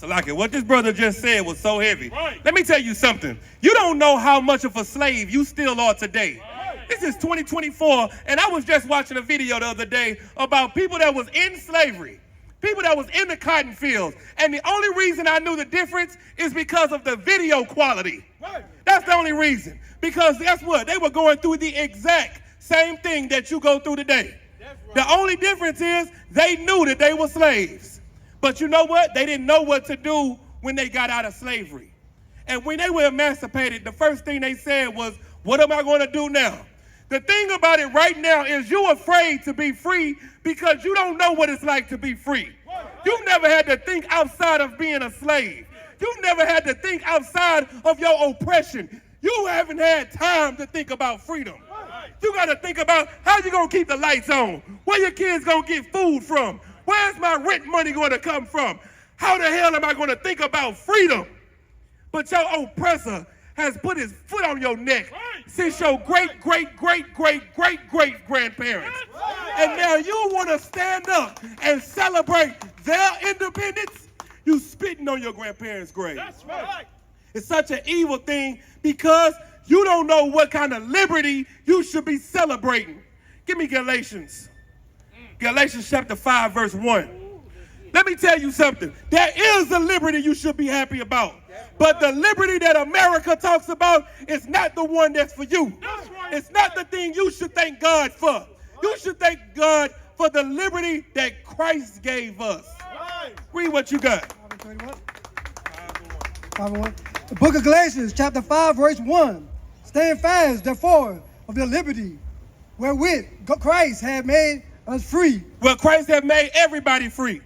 Salaki, what this brother just said was so heavy. Right. Let me tell you something. You don't know how much of a slave you still are today. Right. This is 2024, and I was just watching a video the other day about people that was in slavery, people that was in the cotton fields, and the only reason I knew the difference is because of the video quality. Right. That's the only reason. Because guess what? They were going through the exact same thing that you go through today. Right. The only difference is they knew that they were slaves. But you know what? They didn't know what to do when they got out of slavery. And when they were emancipated, the first thing they said was, what am I going to do now? The thing about it right now is you're afraid to be free because you don't know what it's like to be free. You've never had to think outside of being a slave. You've never had to think outside of your oppression. You haven't had time to think about freedom. You got to think about how you going to keep the lights on, where your kids going to get food from, where's my rent money going to come from? How the hell am I going to think about freedom? But your oppressor has put his foot on your neck since your great-great-great-great-great-great-grandparents. And now you want to stand up and celebrate their independence? You spitting on your grandparents' grave. That's right. It's such an evil thing because you don't know what kind of liberty you should be celebrating. Give me Galatians. Galatians chapter 5, verse 1. Let me tell you something. There is a liberty you should be happy about. But the liberty that America talks about is not the one that's for you. It's not the thing you should thank God for. You should thank God for the liberty that Christ gave us. Read what you got. 5:1. The book of Galatians, chapter 5, verse 1. Stand fast, therefore, of the liberty wherewith Christ had made us free. Well, Christ have made everybody free.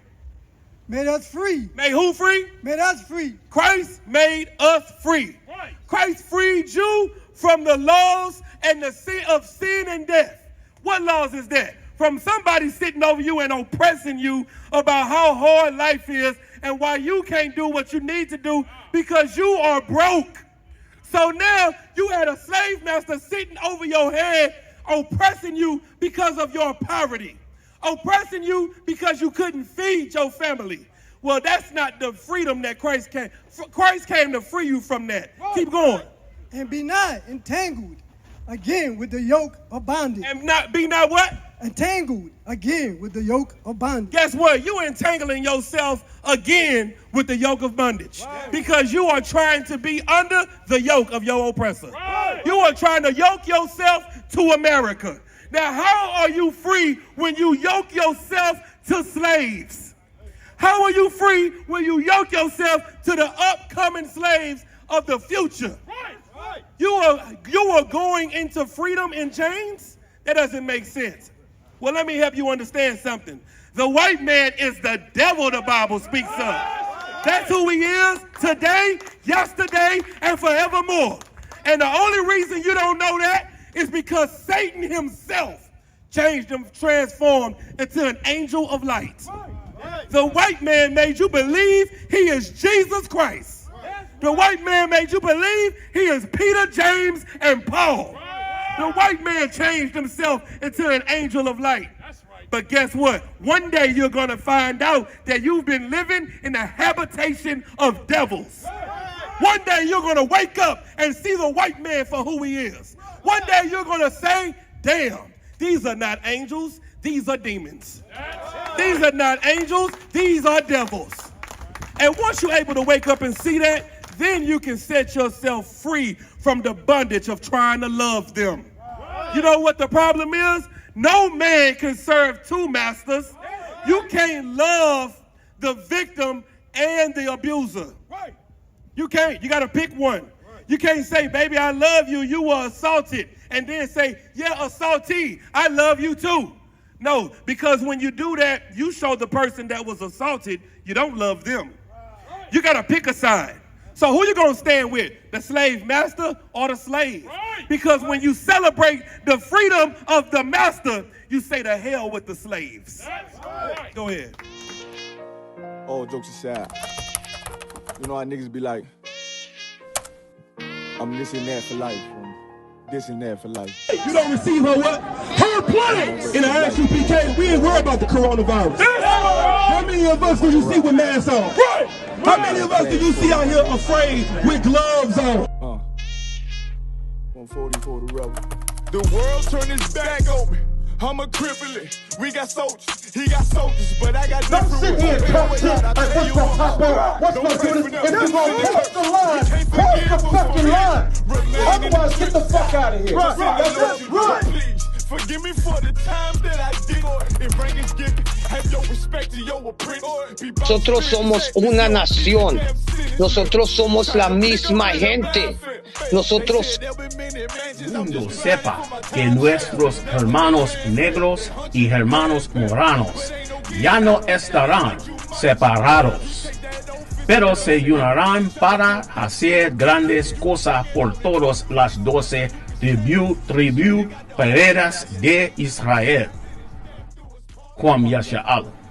Made us free. Made who free? Made us free. Christ made us free. Right. Christ freed you from the laws and the sin of sin and death. What laws is that? From somebody sitting over you and oppressing you about how hard life is and why you can't do what you need to do because you are broke. So now you had a slave master sitting over your head oppressing you because of your poverty, oppressing you because you couldn't feed your family. Well, that's not the freedom that Christ came. Christ came to free you from that. Right. Keep going. And be not entangled again with the yoke of bondage. And be not what? Entangled again with the yoke of bondage. Guess what? You're entangling yourself again with the yoke of bondage. Right. Because you are trying to be under the yoke of your oppressor. Right. You are trying to yoke yourself to America. Now, how are you free when you yoke yourself to slaves? How are you free when you yoke yourself to the upcoming slaves of the future? Right. Right. You are going into freedom in chains? That doesn't make sense. Well, let me help you understand something. The white man is the devil the Bible speaks of. That's who he is today, yesterday, and forevermore. And the only reason you don't know that is because Satan himself changed him, transformed into an angel of light. The white man made you believe he is Jesus Christ. The white man made you believe he is Peter, James, and Paul. The white man changed himself into an angel of light. But guess what? One day you're going to find out that you've been living in the habitation of devils. One day you're going to wake up and see the white man for who he is. One day you're going to say, damn, these are not angels, these are demons. These are not angels, these are devils. And once you're able to wake up and see that, then you can set yourself free from the bondage of trying to love them. You know what the problem is? No man can serve two masters. You can't love the victim and the abuser. You can't. You got to pick one. You can't say, baby, I love you, you were assaulted, and then say, yeah, assaultee, I love you too. No, because when you do that, you show the person that was assaulted you don't love them. You got to pick a side. So who you going to stand with? The slave master or the slave? Because when you celebrate the freedom of the master, you say to hell with the slaves. Go ahead. All jokes aside, you know how niggas be like, I'm this and that for life. This and that for life. You don't receive her what? Her planet! In the ISUPK, we ain't worried about the coronavirus. How many of us do you see with masks on? Right! Right. How many of us do you see out here afraid with gloves on? 140 for the rebel. The world turned its back on me. I'm a cripple. We got soldiers, he got soldiers, but I got Don't different sit here and talk ones. shit like what's gonna pop up, what's gonna do this. If you're gonna cross the line, cross the fucking line. Otherwise, get the fuck out of here. Right. That's it. Run. Please, forgive me for the time that I did. If rank is given, have your respect to your apprentice. Nosotros somos una nación. Nosotros somos la misma gente. Nosotros mundo sepa que nuestros hermanos negros y hermanos moranos ya no estarán separados, pero se unirán para hacer grandes cosas por todas las 12 tribus peredas de Israel. Juan Yasha'al.